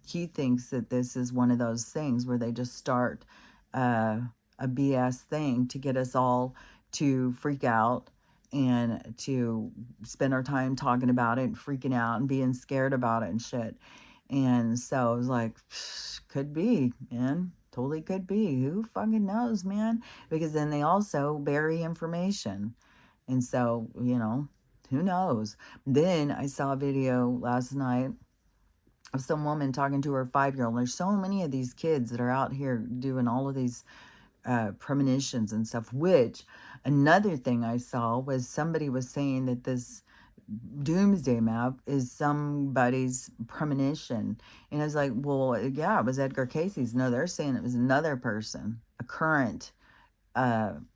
he thinks that this is one of those things where they just start a BS thing to get us all to freak out and to spend our time talking about it and freaking out and being scared about it and shit. And so I was like, could be, man. Totally could be. Who fucking knows, man? Because then they also bury information. And so, you know, who knows? Then I saw a video last night of some woman talking to her 5-year-old. There's so many of these kids that are out here doing all of these premonitions and stuff, which another thing I saw was somebody was saying that this doomsday map is somebody's premonition. And it's like, well, yeah, it was Edgar Casey's. No, they're saying it was another person, a current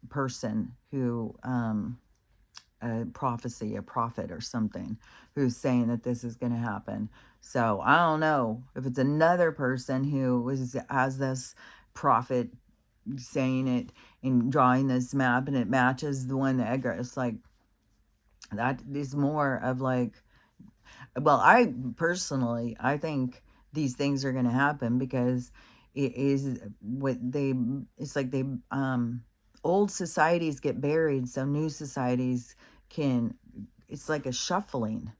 person who, a prophecy, a prophet or something, who's saying that this is going to happen. So I don't know if it's another person who was as this prophet saying it and drawing this map, and it matches the one that Edgar. It's like that is more of like, well, I personally, I think these things are going to happen because it is what they, it's like they, old societies get buried so new societies can, it's like a shuffling.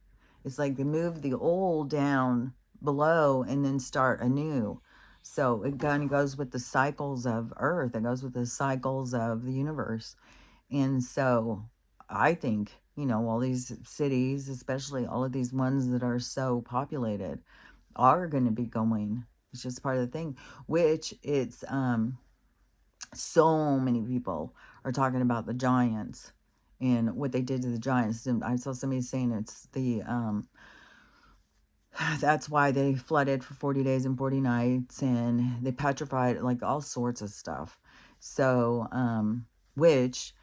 It's like they move the old down below and then start anew. So it kind of goes with the cycles of Earth. It goes with the cycles of the universe. And so I think, all these cities, especially all of these ones that are so populated, are going to be going. It's just part of the thing, which it's so many people are talking about the giants and what they did to the giants. And I saw somebody saying it's the that's why they flooded for 40 days and 40 nights, and they petrified, like all sorts of stuff. So which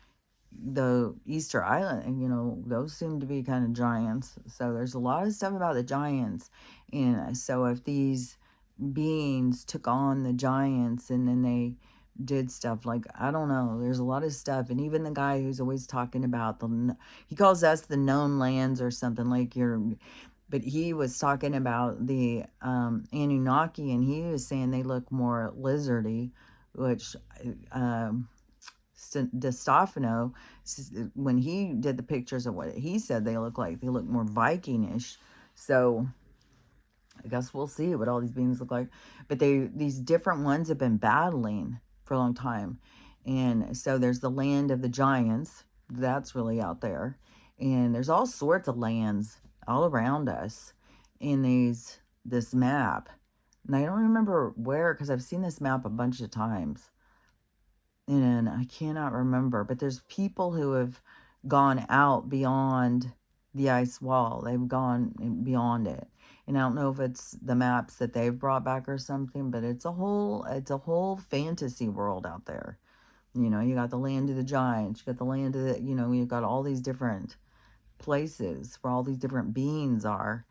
the Easter Island, those seem to be kind of giants. So there's a lot of stuff about the giants. And so if these beings took on the giants and then they did stuff, like, I don't know, there's a lot of stuff. And even the guy who's always talking about he calls us the known lands or something, like but he was talking about the Anunnaki, and he was saying they look more lizardy, which DeStefano, when he did the pictures of what he said they look like, they look more Vikingish. So I guess we'll see what all these beings look like. But these different ones have been battling for a long time. And so there's the land of the giants. That's really out there. And there's all sorts of lands all around us in this map. And I don't remember where, because I've seen this map a bunch of times. And I cannot remember. But there's people who have gone out beyond the ice wall. They've gone beyond it. And I don't know if it's the maps that they've brought back or something, but it's a whole fantasy world out there. You got the land of the giants, you got the land of the, you got all these different places where all these different beings are.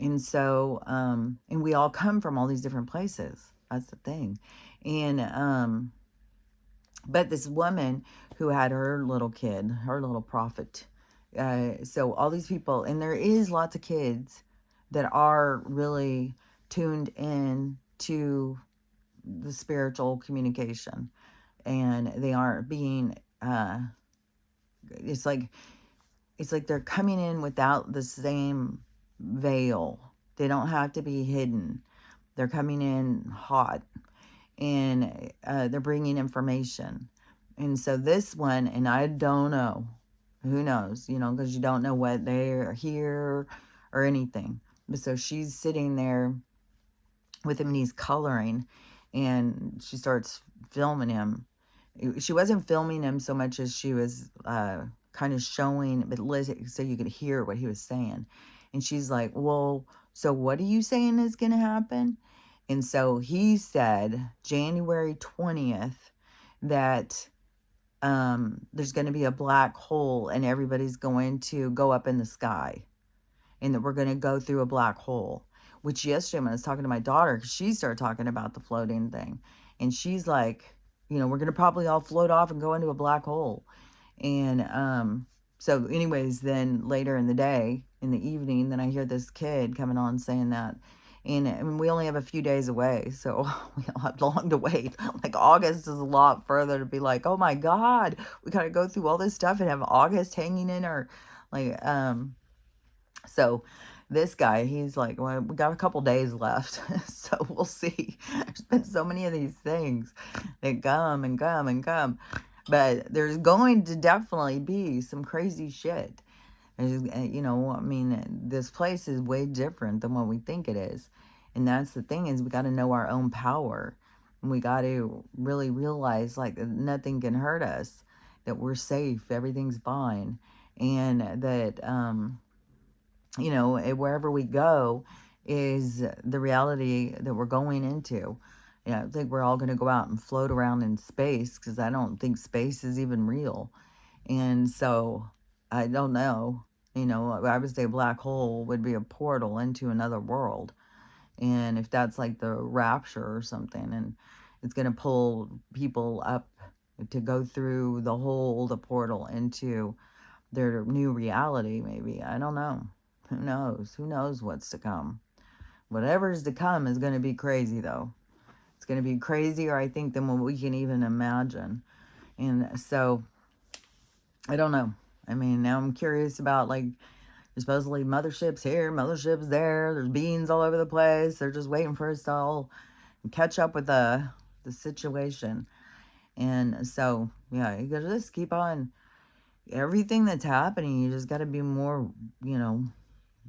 And so, and we all come from all these different places. That's the thing. And, but this woman who had her little kid, her little prophet, so all these people, and there is lots of kids that are really tuned in to the spiritual communication, and they aren't being it's like they're coming in without the same veil. They don't have to be hidden. They're coming in hot, and they're bringing information. And so this one, and I don't know, who knows, because you don't know what they're here or anything. But so she's sitting there with him and he's coloring, and she starts filming him. She wasn't filming him so much as she was kind of showing, but so you could hear what he was saying. And she's like, well, so what are you saying is going to happen? And so he said January 20th that there's going to be a black hole and everybody's going to go up in the sky, and that we're going to go through a black hole. Which yesterday when I was talking to my daughter, she started talking about the floating thing, and she's like, we're going to probably all float off and go into a black hole. And so anyways, then later in the day, in the evening, then I hear this kid coming on saying that. And I mean, we only have a few days away, so we don't have long to wait. Like, August is a lot further to be like, oh my God, we got to go through all this stuff and have August hanging in our, like, so this guy, he's like, well, we got a couple days left, so we'll see. There's been so many of these things that come and come and come, but there's going to definitely be some crazy shit. I mean, this place is way different than what we think it is. And that's the thing, is we got to know our own power. And we got to really realize, like, that nothing can hurt us, that we're safe, everything's fine. And that, you know, wherever we go is the reality that we're going into. You know, I think we're all going to go out and float around in space because I don't think space is even real. And so I don't know. You know, I would say a black hole would be a portal into another world. And if that's like the rapture or something, and it's going to pull people up to go through the hole, the portal into their new reality, maybe. I don't know. Who knows? Who knows what's to come? Whatever's to come is going to be crazy, though. It's going to be crazier, I think, than what we can even imagine. And so, I don't know. I mean, now I'm curious about, like, supposedly motherships here, motherships there. There's beings all over the place. They're just waiting for us to all catch up with the situation. And so, yeah, you gotta just keep on everything that's happening. You just gotta be more, you know,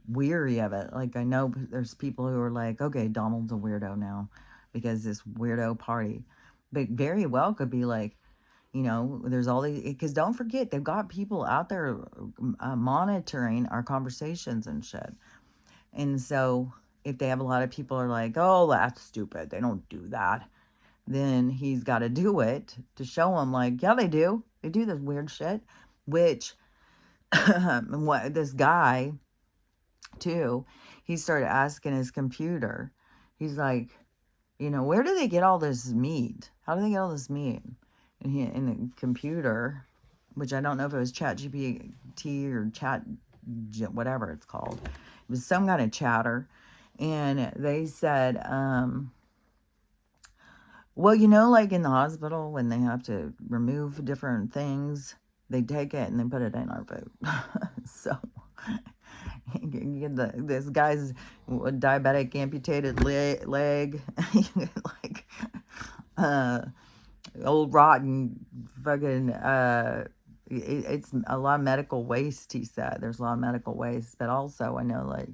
weary of it. Like, I know there's people who are like, okay, Donald's a weirdo now because this weirdo party. But very well could be like, you know, there's all these, because don't forget, they've got people out there monitoring our conversations and shit. And so if they have a lot of people are like, oh, that's stupid, they don't do that, then he's got to do it to show them, like, yeah, they do. They do this weird shit, which what this guy, too, he started asking his computer. He's like, you know, where do they get all this meat? How do they get all this meat? And he, in the computer, which I don't know if it was Chat GPT or Chat, whatever it's called. It was some kind of chatter. And they said, well, you know, like in the hospital when they have to remove different things, they take it and they put it in our food. So this guy's diabetic amputated leg, like old rotten fucking it's a lot of medical waste. He said there's a lot of medical waste, but also I know, like,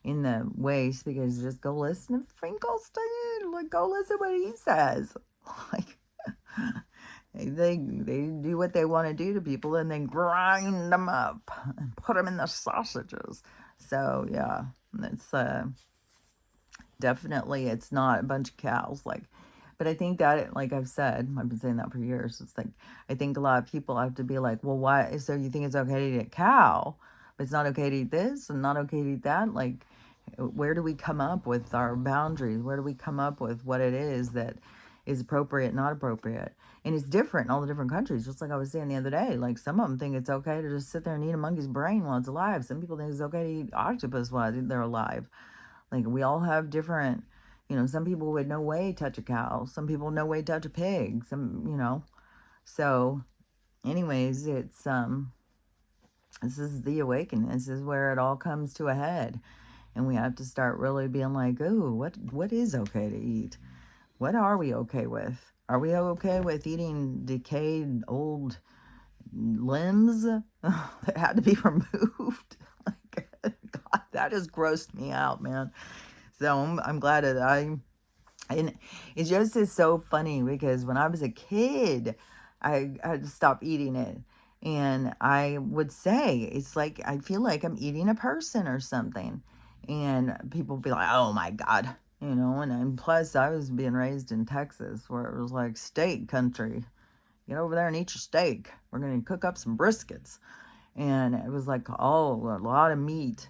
in the waste, because just go listen to Finkelstein, like, go listen what he says. Like, they do what they want to do to people and then grind them up and put them in the sausages. So yeah, it's definitely, it's not a bunch of cows, like, but I think that, like I've said, I've been saying that for years. It's like, I think a lot of people have to be like, well, why? So you think it's okay to eat a cow, but it's not okay to eat this and not okay to eat that? Like, where do we come up with our boundaries? Where do we come up with what it is that is appropriate, not appropriate? And it's different in all the different countries. Just like I was saying the other day, like, some of them think it's okay to just sit there and eat a monkey's brain while it's alive. Some people think it's okay to eat octopus while they're alive. Like, we all have different, you know, some people would no way touch a cow. Some people no way touch a pig. Some, you know. So, anyways, it's, this is the awakening. This is where it all comes to a head. And we have to start really being like, ooh, what is okay to eat? What are we okay with? Are we okay with eating decayed old limbs that had to be removed? Like, God, that just grossed me out, man. So I'm glad that and it just is so funny because when I was a kid, I had to stop eating it. And I would say, it's like, I feel like I'm eating a person or something. And people would be like, oh my God, you know, and plus I was being raised in Texas where it was like steak country. Get over there and eat your steak. We're going to cook up some briskets. And it was like, oh, a lot of meat.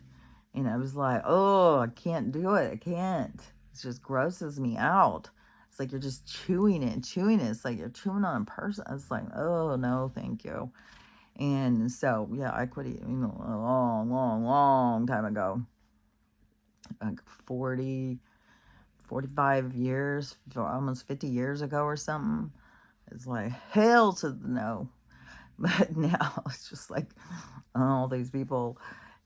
And I was like, oh, I can't do it. I can't. It just grosses me out. It's like you're just chewing it and chewing it. It's like you're chewing on a person. It's like, oh, no, thank you. And so, yeah, I quit eating a long time ago. Like 40, 45 years, almost 50 years ago or something. It's like, hell to the no. But now it's just like, all these people,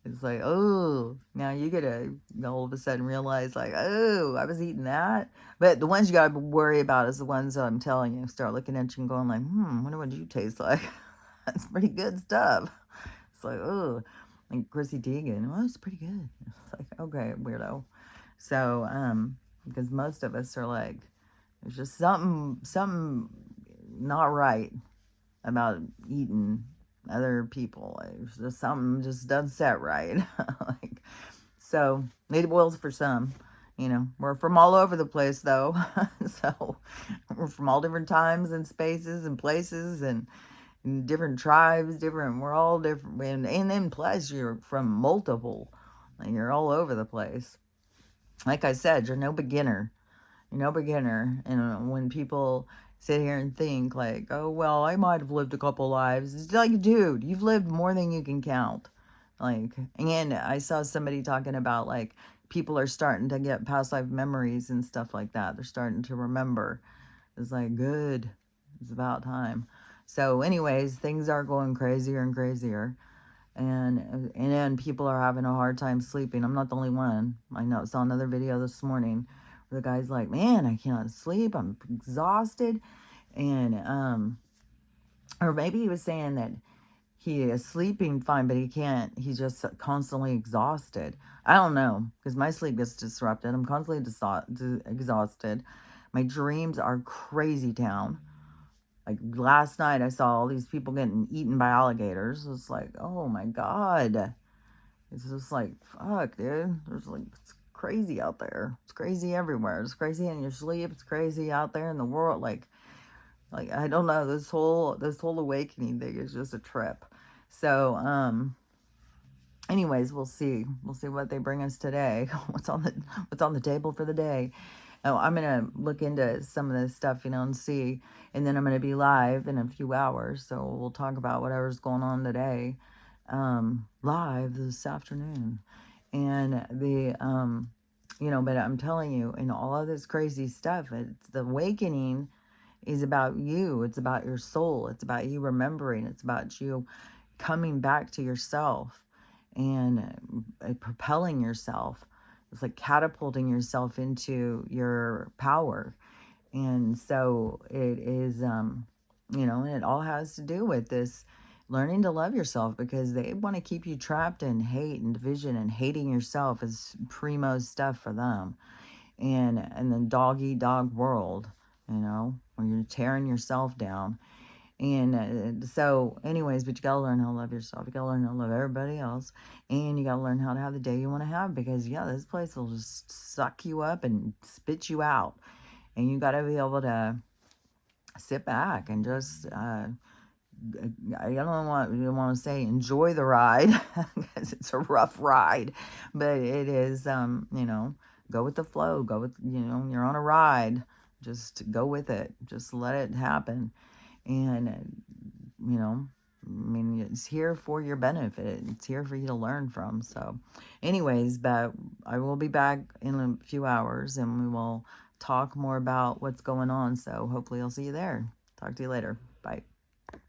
it's like, oh, now you get to all of a sudden realize, like, oh, I was eating that. But the ones you got to worry about is the ones that I'm telling you. Start looking at you and going like, wonder what you taste like. That's pretty good stuff. It's like, oh, like Chrissy Teigen. Well, it's pretty good. It's like, okay, weirdo. So, because most of us are like, there's just something not right about eating other people. It's just something just doesn't set right. Like, So it will for some. You know, we're from all over the place though. So we're from all different times and spaces and places and different tribes, we're all different. And then plus you're from multiple, and you're all over the place. Like I said, you're no beginner. You're no beginner. And when people sit here and think like, oh, well, I might have lived a couple lives. It's like, dude, you've lived more than you can count. Like, and I saw somebody talking about like people are starting to get past life memories and stuff like that. They're starting to remember. It's like, good. It's about time. So, anyways, things are going crazier and crazier. And then people are having a hard time sleeping. I'm not the only one. I know, saw another video this morning where the guy's like, man, I can't sleep. I'm exhausted. And, or maybe he was saying that he is sleeping fine, but he's just constantly exhausted. I don't know, because my sleep gets disrupted. I'm constantly exhausted. My dreams are crazy town. Like last night, I saw all these people getting eaten by alligators. It's like, oh my God. It's just like, fuck, dude. There's like, it's crazy out there. It's crazy everywhere. It's crazy in your sleep. It's crazy out there in the world. Like I don't know. This whole awakening thing is just a trip. So, anyways, we'll see. We'll see what they bring us today. What's on the table for the day. Oh, I'm gonna look into some of this stuff, and see. And then I'm gonna be live in a few hours, so we'll talk about whatever's going on today, live this afternoon. And but I'm telling you, in all of this crazy stuff, it's the awakening is about you. It's about your soul. It's about you remembering. It's about you coming back to yourself and propelling yourself. It's like catapulting yourself into your power. And so it is, and it all has to do with this learning to love yourself, because they want to keep you trapped in hate and division, and hating yourself is primo stuff for them. And the dog eat dog world, where you're tearing yourself down. And so, anyways, but you gotta learn how to love yourself. You gotta learn how to love everybody else. And you gotta learn how to have the day you want to have, because, yeah, this place will just suck you up and spit you out. And you gotta be able to sit back and just, I don't want to say enjoy the ride, because it's a rough ride. But it is, go with the flow. Go with, you're on a ride. Just go with it. Just let it happen. And, it's here for your benefit. It's here for you to learn from. So, anyways, but I will be back in a few hours, and we will talk more about what's going on. So, hopefully I'll see you there. Talk to you later. Bye.